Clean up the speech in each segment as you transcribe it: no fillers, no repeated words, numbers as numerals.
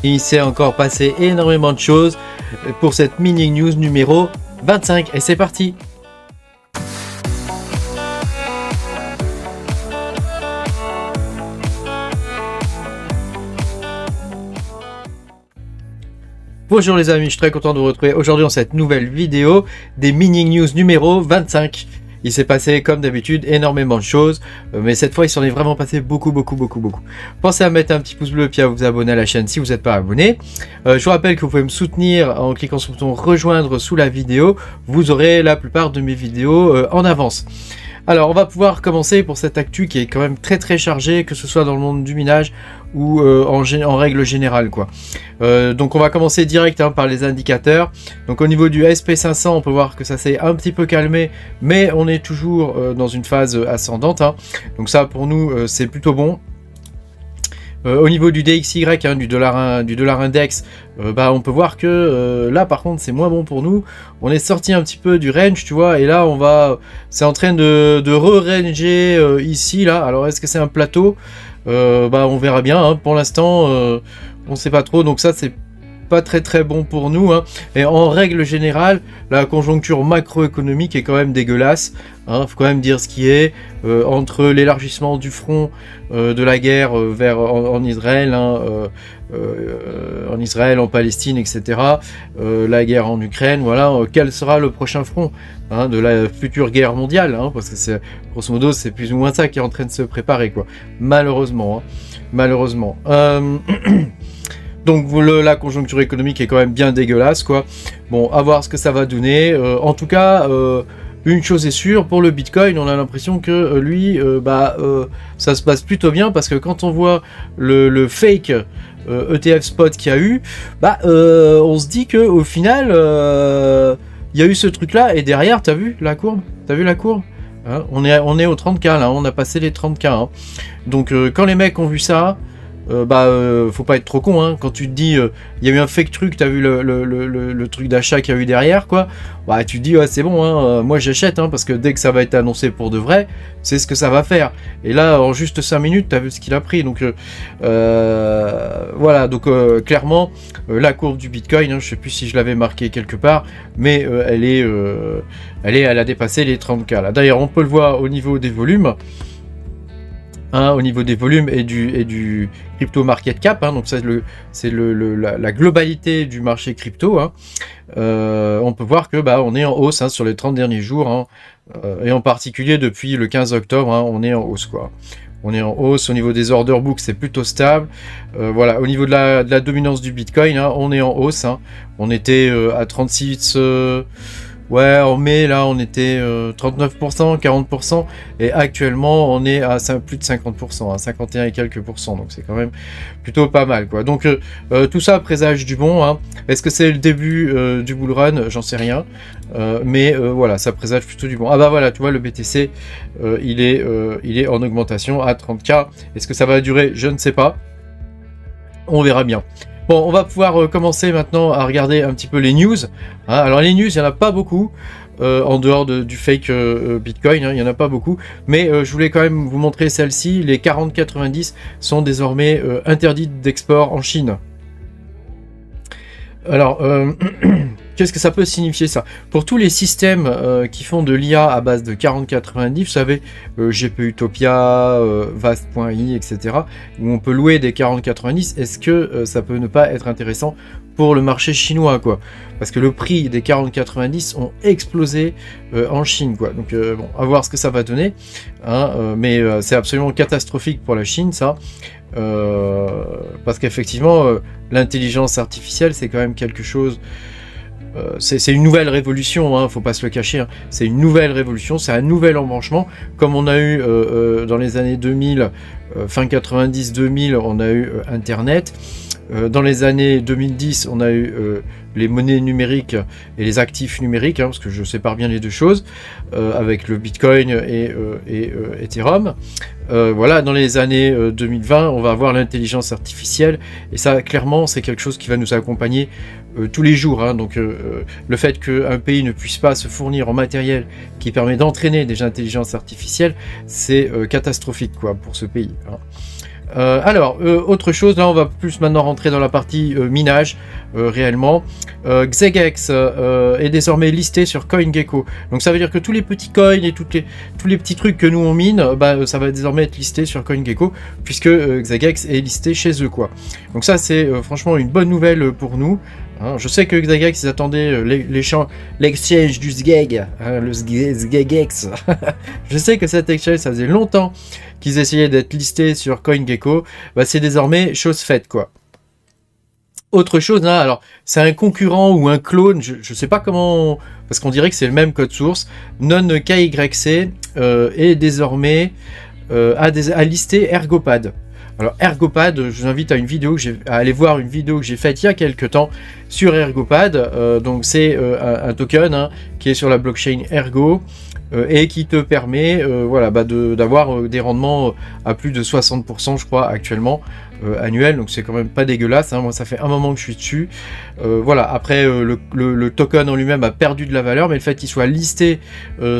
Il s'est encore passé énormément de choses pour cette mini news numéro 25 et c'est parti. Bonjour les amis, je suis très content de vous retrouver aujourd'hui dans cette nouvelle vidéo des mini news numéro 25. Il s'est passé comme d'habitude énormément de choses, mais cette fois il s'en est vraiment passé beaucoup. Pensez à mettre un petit pouce bleu et à vous abonner à la chaîne si vous n'êtes pas abonné. Je vous rappelle que vous pouvez me soutenir en cliquant sur le bouton rejoindre sous la vidéo. Vous aurez la plupart de mes vidéos en avance. Alors on va pouvoir commencer pour cette actu qui est quand même très chargée, que ce soit dans le monde du minage ou en règle générale quoi. Donc on va commencer direct par les indicateurs. Donc au niveau du SP500 on peut voir que ça s'est un petit peu calmé, mais on est toujours dans une phase ascendante. Donc ça pour nous c'est plutôt bon. Au niveau du DXY, du dollar index, on peut voir que là par contre c'est moins bon pour nous. On est sorti un petit peu du range, tu vois, et là c'est en train de re-ranger ici là. Alors est-ce que c'est un plateau? On verra bien. Pour l'instant, on sait pas trop. Donc ça c'est pas très bon pour nous. Et en règle générale, la conjoncture macroéconomique est quand même dégueulasse. Faut quand même dire ce qui est. Entre l'élargissement du front de la guerre en Israël, en Israël, en Palestine, etc. La guerre en Ukraine, voilà. Quel sera le prochain front de la future guerre mondiale, parce que c'est grosso modo c'est plus ou moins ça qui est en train de se préparer, quoi. Malheureusement, malheureusement. Donc la conjoncture économique est quand même bien dégueulasse, quoi. Bon, à voir ce que ça va donner. En tout cas, une chose est sûre, pour le Bitcoin, on a l'impression que lui, ça se passe plutôt bien, parce que quand on voit le fake ETF spot qu'il y a eu, on se dit que au final, il y a eu ce truc-là, et derrière, t'as vu la courbe? T'as vu la courbe? On est au 30K là, on a passé les 30K. Donc quand les mecs ont vu ça, faut pas être trop con, quand tu te dis il y a eu un fake truc, t'as vu le truc d'achat qu'il y a eu derrière, quoi, tu te dis ouais c'est bon, moi j'achète, parce que dès que ça va être annoncé pour de vrai, c'est ce que ça va faire. Et là en juste 5 minutes t'as vu ce qu'il a pris. Donc voilà, donc clairement la courbe du Bitcoin, je sais plus si je l'avais marqué quelque part, mais elle a dépassé les 30K là. D'ailleurs on peut le voir au niveau des volumes. Au niveau des volumes et du crypto market cap, donc ça c'est la globalité du marché crypto. On peut voir que on est en hausse sur les 30 derniers jours, et en particulier depuis le 15 octobre, on est en hausse, quoi. On est en hausse. Au niveau des order books, c'est plutôt stable. Voilà, au niveau de la dominance du Bitcoin, on est en hausse. On était à 36. Ouais, en mai, là, on était 39%, 40%, et actuellement, on est à plus de 50%, 51 et quelques %, donc c'est quand même plutôt pas mal, quoi. Donc, tout ça présage du bon. Est-ce que c'est le début du bull run? J'en sais rien, mais voilà, ça présage plutôt du bon. Voilà, tu vois, le BTC, il est en augmentation à 30K. Est-ce que ça va durer? Je ne sais pas. On verra bien. Bon, on va pouvoir commencer maintenant à regarder un petit peu les news. Alors les news, il n'y en a pas beaucoup, en dehors du fake Bitcoin, il n'y en a pas beaucoup. Mais je voulais quand même vous montrer celle-ci. Les 4090 sont désormais interdites d'export en Chine. Alors, qu'est-ce que ça peut signifier ça? Pour tous les systèmes qui font de l'IA à base de 4090, vous savez, GPU Utopia, Vast.ai, etc., où on peut louer des 4090, est-ce que ça peut ne pas être intéressant pour le marché chinois, quoi? Parce que le prix des 4090 ont explosé en Chine, quoi. Donc bon, à voir ce que ça va donner, mais c'est absolument catastrophique pour la Chine, ça. Parce qu'effectivement, l'intelligence artificielle, c'est quand même quelque chose. C'est une nouvelle révolution, faut pas se le cacher. C'est une nouvelle révolution, c'est un nouvel embranchement, comme on a eu dans les années 2000, fin 90-2000, on a eu Internet. Dans les années 2010, on a eu les monnaies numériques et les actifs numériques, parce que je sépare bien les deux choses, avec le Bitcoin et Ethereum. Voilà, dans les années 2020, on va avoir l'intelligence artificielle, et ça, clairement, c'est quelque chose qui va nous accompagner tous les jours. Donc, le fait qu'un pays ne puisse pas se fournir en matériel qui permet d'entraîner des intelligences artificielles, c'est catastrophique, quoi, pour ce pays. Alors, autre chose, là on va plus maintenant rentrer dans la partie minage, réellement. Xegex est désormais listé sur CoinGecko. Donc ça veut dire que tous les petits coins et tous les petits trucs que nous on mine, bah, ça va désormais être listé sur CoinGecko, puisque Xegex est listé chez eux, quoi. Donc ça c'est franchement une bonne nouvelle pour nous. Hein, je sais que Xegex, ils attendaient l'exchange du Zgeg, hein, le Zgegex. Je sais que cet exchange, ça faisait longtemps qu'ils essayaient d'être listés sur CoinGecko. Bah, c'est désormais chose faite, quoi. Autre chose, hein, alors c'est un concurrent ou un clone, je sais pas comment, parce qu'on dirait que c'est le même code source. NonKYC est désormais à lister Ergopad. Alors Ergopad, je vous invite à aller voir une vidéo que j'ai faite il y a quelques temps sur Ergopad. Donc c'est un token, hein, qui est sur la blockchain Ergo et qui te permet voilà, bah, d'avoir des rendements à plus de 60% je crois actuellement annuel, donc c'est quand même pas dégueulasse, hein. Moi ça fait un moment que je suis dessus. Voilà, après le token en lui-même a perdu de la valeur, mais le fait qu'il soit listé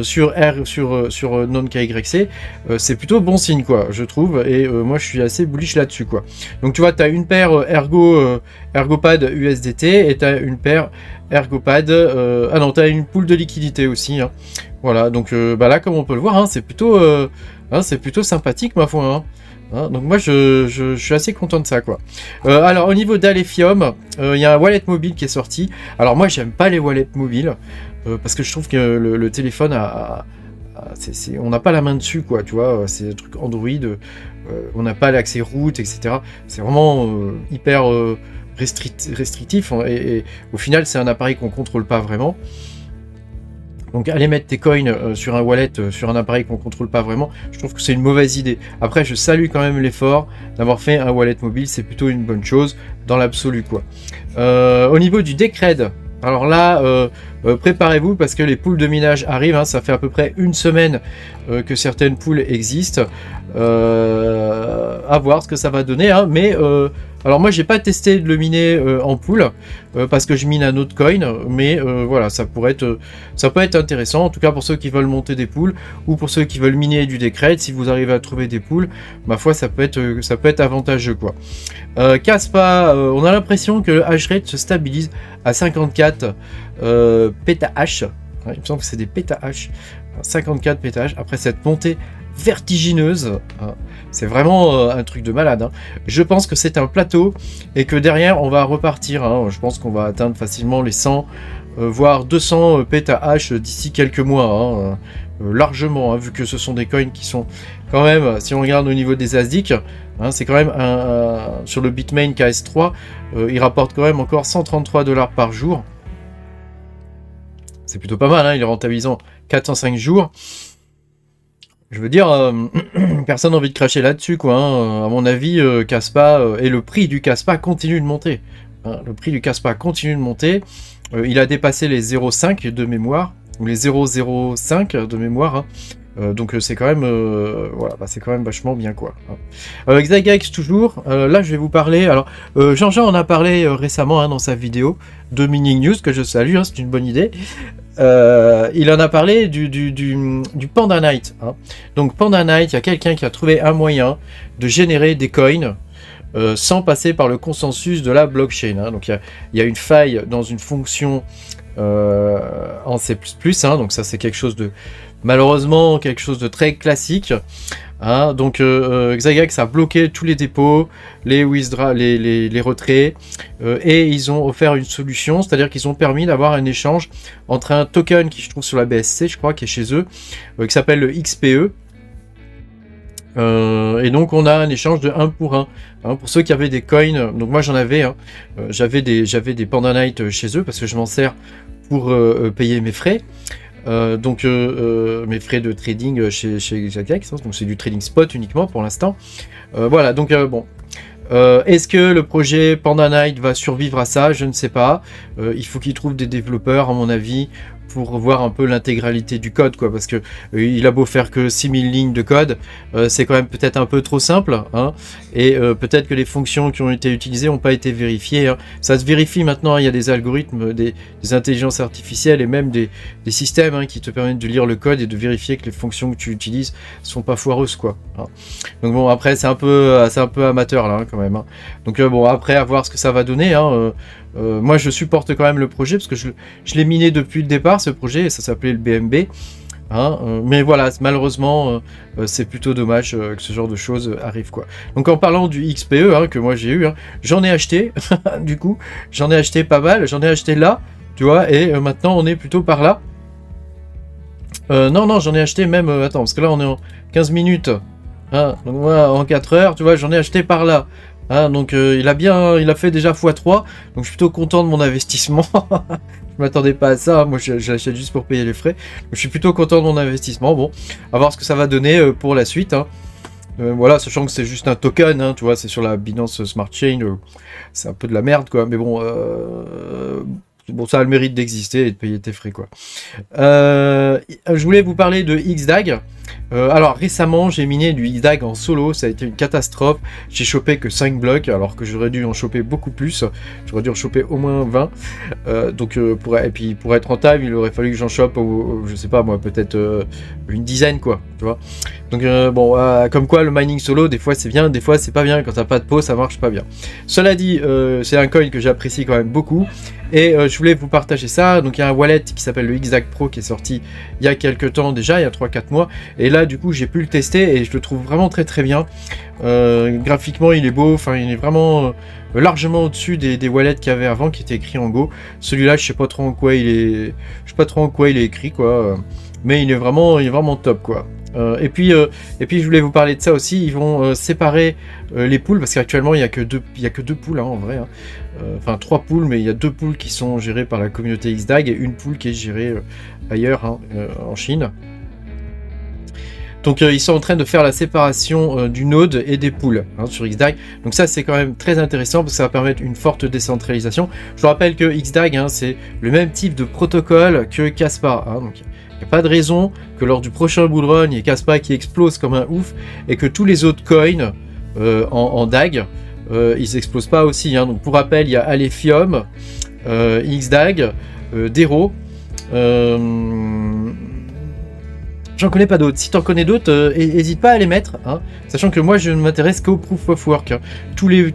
sur NonKYC, c'est plutôt bon signe, quoi, je trouve, et moi je suis assez bullish là-dessus, quoi. Donc tu vois, tu as une paire Ergopad USDT et tu as une paire Ergopad, ah non, tu as une pool de liquidité aussi, hein. Voilà, donc bah là, comme on peut le voir, hein, c'est plutôt sympathique, ma foi, hein. Hein, donc moi je suis assez content de ça, quoi. Alors au niveau d'Alephium, il y a un wallet mobile qui est sorti. Alors moi j'aime pas les wallets mobiles parce que je trouve que le téléphone on n'a pas la main dessus, quoi, tu vois, c'est un truc Android, on n'a pas l'accès route, etc. C'est vraiment hyper restrictif, et au final c'est un appareil qu'on contrôle pas vraiment. Donc aller mettre tes coins sur un wallet, sur un appareil qu'on contrôle pas vraiment, je trouve que c'est une mauvaise idée. Après, je salue quand même l'effort d'avoir fait un wallet mobile, c'est plutôt une bonne chose dans l'absolu, quoi. Au niveau du Decred, alors là, préparez-vous parce que les poules de minage arrivent, hein, ça fait à peu près une semaine que certaines poules existent. À voir ce que ça va donner, hein, mais alors moi j'ai pas testé de le miner en pool parce que je mine un autre coin, mais voilà, ça peut être intéressant, en tout cas pour ceux qui veulent monter des poules ou pour ceux qui veulent miner du Decred. Si vous arrivez à trouver des poules, ma foi, ça peut être avantageux, quoi. Kaspa, on a l'impression que le hash rate se stabilise à 54 pétahash. Il me semble que c'est des pétahash, 54 pétahash après cette montée vertigineuse. C'est vraiment un truc de malade, hein. Je pense que c'est un plateau et que derrière on va repartir, hein. Je pense qu'on va atteindre facilement les 100 voire 200 pétahash d'ici quelques mois, hein. Largement, hein, vu que ce sont des coins qui sont quand même, si on regarde au niveau des ASIC, hein, c'est quand même sur le Bitmain KS3, il rapporte quand même encore 133 $ par jour. C'est plutôt pas mal, hein, il est rentabilisant 405 jours. Je veux dire, personne n'a envie de cracher là-dessus, quoi, hein. À mon avis, Kaspa et le prix du Kaspa continue de monter, hein. Le prix du Kaspa continue de monter. Il a dépassé les 0,5 de mémoire, ou les 0,05 de mémoire, hein. Donc c'est quand même voilà, bah, c'est quand même vachement bien, quoi. Xegex toujours. Là je vais vous parler. Alors Jean-Jean en a parlé récemment, hein, dans sa vidéo de Mining News que je salue, hein, c'est une bonne idée. Il en a parlé du Panda Night, hein. Donc Panda Night, il y a quelqu'un qui a trouvé un moyen de générer des coins sans passer par le consensus de la blockchain, hein. Donc il y a une faille dans une fonction en C++, hein. Donc ça c'est quelque chose de, malheureusement, quelque chose de très classique, hein. Donc Xegex a bloqué tous les dépôts, les retraits, et ils ont offert une solution, c'est-à-dire qu'ils ont permis d'avoir un échange entre un token qui se trouve sur la BSC, je crois, qui est chez eux, qui s'appelle le XPE. Et donc on a un échange de 1 pour 1, hein, pour ceux qui avaient des coins. Donc moi j'en avais, hein, j'avais des Panda Night chez eux parce que je m'en sers pour payer mes frais. Donc mes frais de trading chez Xegex, hein, donc c'est du trading spot uniquement pour l'instant. Voilà, donc bon. Est-ce que le projet Panda Night va survivre à ça? Je ne sais pas. Il faut qu'ils trouvent des développeurs, à mon avis, pour voir un peu l'intégralité du code, quoi, parce que il a beau faire que 6000 lignes de code, c'est quand même peut-être un peu trop simple, hein, et peut-être que les fonctions qui ont été utilisées n'ont pas été vérifiées, hein. Ça se vérifie maintenant, il y a des algorithmes, des intelligences artificielles et même des systèmes, hein, qui te permettent de lire le code et de vérifier que les fonctions que tu utilises sont pas foireuses, quoi, hein. Donc bon, après c'est un peu amateur là, hein, quand même, hein. Donc bon, après à voir ce que ça va donner, hein. Moi je supporte quand même le projet parce que je l'ai miné depuis le départ, ce projet, et ça s'appelait le BMB, hein, mais voilà, malheureusement c'est plutôt dommage que ce genre de choses arrive, quoi. Donc en parlant du XPE, hein, que moi j'ai eu, hein, j'en ai acheté du coup j'en ai acheté pas mal, j'en ai acheté là, tu vois, et maintenant on est plutôt par là. Non, j'en ai acheté même, attends, parce que là on est en 15 minutes, hein, donc moi en 4 heures, tu vois, j'en ai acheté par là. Ah, donc il a fait déjà x3, donc je suis plutôt content de mon investissement. Je m'attendais pas à ça, hein. Moi j'achète juste pour payer les frais. Donc, je suis plutôt content de mon investissement. Bon, à voir ce que ça va donner pour la suite, hein. Voilà, sachant que c'est juste un token, hein, tu vois, c'est sur la Binance Smart Chain, c'est un peu de la merde, quoi, mais bon, bon, ça a le mérite d'exister et de payer tes frais, quoi. Je voulais vous parler de XDAG. Alors récemment j'ai miné du XDAG en solo, ça a été une catastrophe, j'ai chopé que 5 blocs alors que j'aurais dû en choper beaucoup plus, j'aurais dû en choper au moins 20, et puis pour être rentable il aurait fallu que j'en chope, je sais pas moi, peut-être une dizaine, quoi, tu vois. Donc bon, comme quoi le mining solo des fois c'est bien, des fois c'est pas bien, quand t'as pas de pot ça marche pas bien. Cela dit, c'est un coin que j'apprécie quand même beaucoup, et je voulais vous partager ça. Donc il y a un wallet qui s'appelle le XDAG Pro qui est sorti il y a quelques temps déjà, il y a 3-4 mois, et là du coup j'ai pu le tester et je le trouve vraiment très bien. Graphiquement il est beau, enfin il est vraiment largement au-dessus des wallets qu'il y avait avant qui étaient écrits en Go. Celui-là je sais pas trop en quoi il est écrit, quoi, mais il est vraiment top, quoi. Et puis je voulais vous parler de ça aussi. Ils vont séparer les poules, parce qu'actuellement il y a que deux poules, hein, en vrai, hein. Enfin 3 poules, mais il y a 2 poules qui sont gérées par la communauté XDAG et une poule qui est gérée ailleurs, hein, en Chine. Donc ils sont en train de faire la séparation du node et des poules, hein, sur XDAG. Donc ça c'est quand même très intéressant parce que ça va permettre une forte décentralisation. Je vous rappelle que XDAG, hein, c'est le même type de protocole que Kaspa, hein, donc il n'y a pas de raison que lors du prochain bull run, il y ait Kaspa qui explose comme un ouf et que tous les autres coins en DAG, ils explosent pas aussi, hein. Donc pour rappel, il y a Alephium, XDAG, Dero, j'en connais pas d'autres. Si t'en connais d'autres, n'hésite pas à les mettre, hein. Sachant que moi je ne m'intéresse qu'au proof of work, hein. Tous les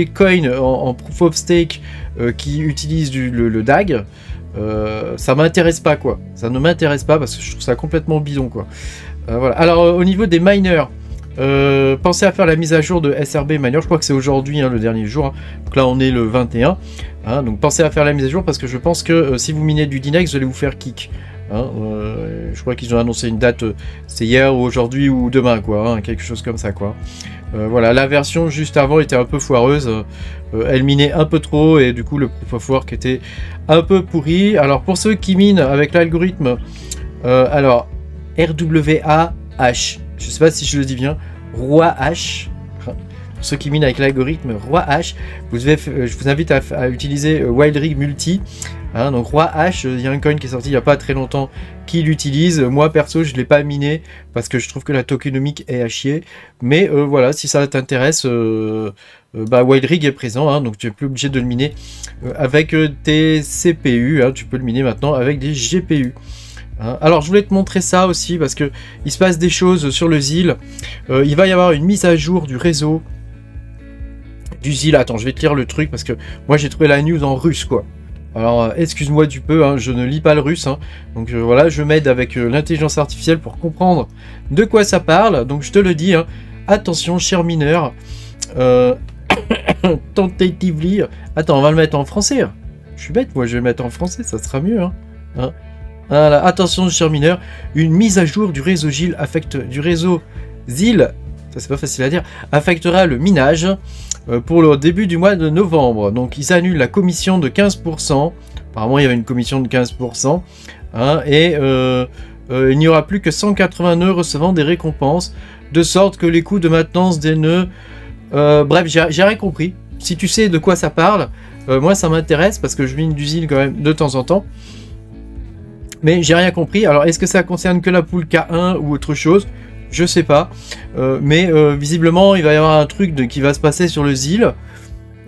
coins en proof of stake qui utilisent le DAG, ça m'intéresse pas, quoi. Ça ne m'intéresse pas parce que je trouve ça complètement bidon, quoi. Voilà. Alors au niveau des miners, pensez à faire la mise à jour de SRB Miner. Je crois que c'est aujourd'hui, hein, le dernier jour, hein. Donc là on est le 21, hein. Donc pensez à faire la mise à jour parce que je pense que si vous minez du Dinex, vous allez vous faire kick, hein. Je crois qu'ils ont annoncé une date, c'est hier ou aujourd'hui ou demain, quoi, hein, quelque chose comme ça, quoi. Voilà, la version juste avant était un peu foireuse, elle minait un peu trop et du coup le proof of work était un peu pourri. Alors pour ceux qui minent avec l'algorithme, alors RWAH, je sais pas si je le dis bien, Roi H. Pour ceux qui minent avec l'algorithme Roi H, je vous invite à utiliser Wildrig Multi, hein. Donc Roi H, il y a un coin qui est sorti il n'y a pas très longtemps qui l'utilise. Moi perso je ne l'ai pas miné parce que je trouve que la tokenomique est à chier, mais voilà, si ça t'intéresse, Wildrig est présent, hein, donc tu n'es plus obligé de le miner avec tes CPU, hein, tu peux le miner maintenant avec des GPU. Alors je voulais te montrer ça aussi parce que il se passe des choses sur le ZIL. Il va y avoir une mise à jour du réseau du ZIL. Attends, je vais te lire le truc parce que moi j'ai trouvé la news en russe, quoi. Alors excuse-moi du peu, hein, je ne lis pas le russe, hein. Donc voilà, je m'aide avec l'intelligence artificielle pour comprendre de quoi ça parle. Donc je te le dis, hein, attention cher mineur, tentatively. Attends, on va le mettre en français, hein. Je suis bête, moi je vais le mettre en français, ça sera mieux, hein. Voilà, attention cher mineur, une mise à jour du réseau ZIL ça c'est pas facile à dire, affectera le minage pour le début du mois de novembre. Donc ils annulent la commission de 15%, apparemment il y avait une commission de 15%, hein, et il n'y aura plus que 180 nœuds recevant des récompenses, de sorte que les coûts de maintenance des nœuds... bref, j'ai rien compris. Si tu sais de quoi ça parle, moi ça m'intéresse parce que je mine du ZIL quand même de temps en temps. Mais j'ai rien compris. Alors, est-ce que ça concerne que la poule K1 ou autre chose? Je sais pas. Mais visiblement, il va y avoir un truc qui va se passer sur le ZIL.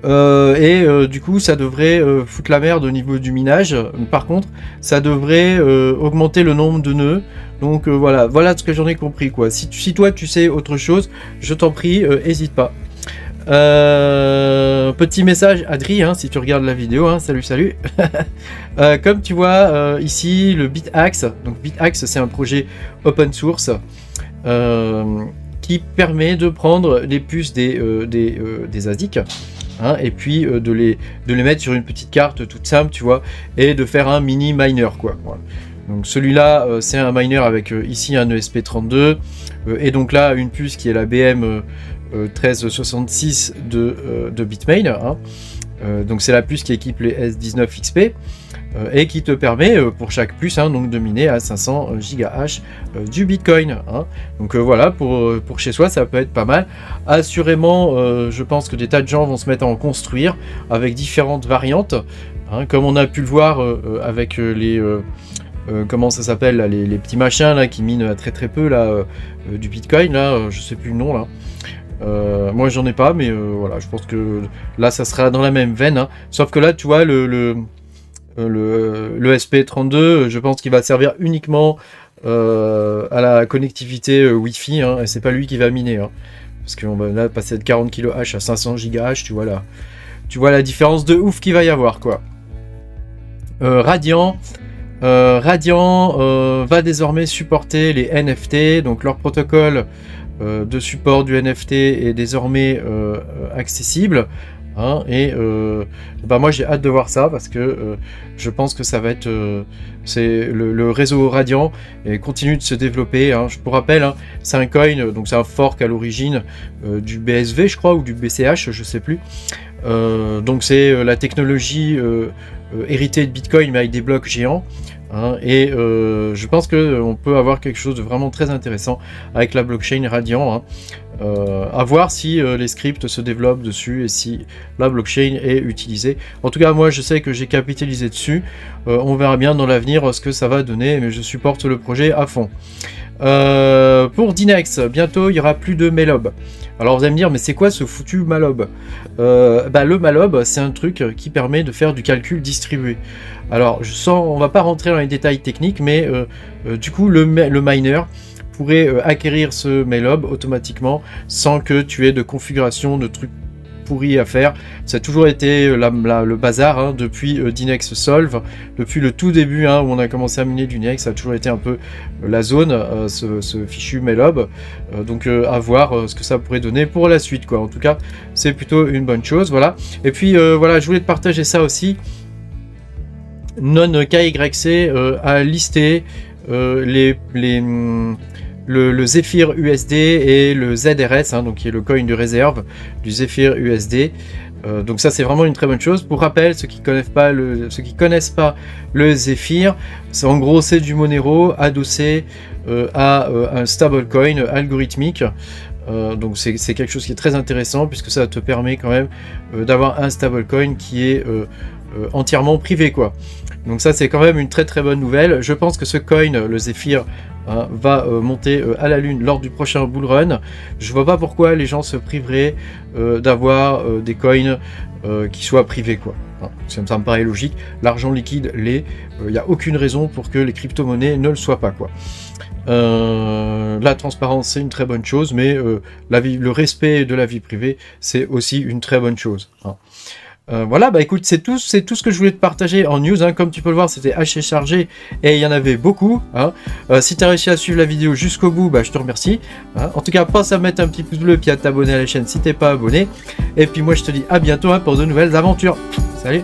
Du coup, ça devrait foutre la merde au niveau du minage. Par contre, ça devrait augmenter le nombre de nœuds. Donc voilà ce que j'en ai compris, quoi. Si toi, tu sais autre chose, je t'en prie, hésite pas. Petit message Adri, hein, si tu regardes la vidéo, hein, salut. Comme tu vois ici le BitAxe, donc BitAxe c'est un projet open source qui permet de prendre les puces des ASIC, hein, et puis de les mettre sur une petite carte toute simple, tu vois, et de faire un mini miner, quoi. Voilà. Donc celui-là c'est un miner avec ici un ESP32 et donc là une puce qui est la BM 1366 de Bitmain, hein. Donc c'est la puce qui équipe les S19XP et qui te permet pour chaque puce, hein, donc de miner à 500 GH du Bitcoin, hein. Donc voilà, pour chez soi ça peut être pas mal. Assurément je pense que des tas de gens vont se mettre à en construire avec différentes variantes, hein, comme on a pu le voir avec les comment ça s'appelle, les petits machins là qui minent à très peu là du Bitcoin là, je sais plus le nom là. Moi j'en ai pas, mais voilà, je pense que là ça sera dans la même veine, hein. Sauf que là tu vois le SP32, je pense qu'il va servir uniquement à la connectivité Wi-Fi, hein, et c'est pas lui qui va miner, hein, parce qu'on va là passer de 40 kHz à 500 GH, tu vois la différence de ouf qu'il va y avoir, quoi. Radiant va désormais supporter les NFT, donc leur protocole de support du NFT est désormais accessible, hein, et moi j'ai hâte de voir ça parce que je pense que ça va être c'est le réseau Radiant et continue de se développer, hein. Je vous rappelle, hein, c'est un coin, donc c'est un fork à l'origine du BSV je crois, ou du BCH, je sais plus. Donc c'est la technologie héritée de Bitcoin mais avec des blocs géants, hein, et je pense qu'on peut avoir quelque chose de vraiment très intéressant avec la blockchain Radiant, hein. À voir si les scripts se développent dessus et si la blockchain est utilisée. En tout cas moi je sais que j'ai capitalisé dessus, on verra bien dans l'avenir ce que ça va donner, mais je supporte le projet à fond. Pour Dinex, bientôt il n'y aura plus de Melob. Alors vous allez me dire, mais c'est quoi ce foutu Malob? Le Malob, c'est un truc qui permet de faire du calcul distribué. Alors on va pas rentrer dans les détails techniques, mais du coup le miner pourrait acquérir ce Malob automatiquement sans que tu aies de configuration de trucs pourris à faire. Ça a toujours été le bazar, hein, depuis Dinex Solve, depuis le tout début, hein, où on a commencé à miner du Dinex, ça a toujours été un peu la zone, ce fichu Malob. Donc à voir ce que ça pourrait donner pour la suite, quoi. En tout cas c'est plutôt une bonne chose, voilà. Et puis voilà, je voulais te partager ça aussi. Non-KYC a listé le Zephyr USD et le ZRS, hein, donc qui est le coin de réserve du Zephyr USD. Donc ça c'est vraiment une très bonne chose. Pour rappel, ceux qui connaissent pas le Zephyr, en gros c'est du Monero adossé à un stablecoin algorithmique. Donc c'est quelque chose qui est très intéressant puisque ça te permet quand même d'avoir un stablecoin qui est entièrement privé, quoi. Donc ça c'est quand même une très bonne nouvelle. Je pense que ce coin, le Zephyr, hein, va monter à la lune lors du prochain bull run. Je vois pas pourquoi les gens se priveraient d'avoir des coins qui soient privés, quoi. Hein, ça me paraît logique. L'argent liquide l'est. Il n'y a aucune raison pour que les crypto-monnaies ne le soient pas, quoi. La transparence c'est une très bonne chose, mais le respect de la vie privée c'est aussi une très bonne chose, hein. Voilà, bah écoute, c'est tout ce que je voulais te partager en news, hein. Comme tu peux le voir, c'était assez chargé et il y en avait beaucoup, hein. Si tu as réussi à suivre la vidéo jusqu'au bout, bah je te remercie, hein. En tout cas, pense à mettre un petit pouce bleu puis à t'abonner à la chaîne si t'es pas abonné. Et puis moi je te dis à bientôt, hein, pour de nouvelles aventures. Salut!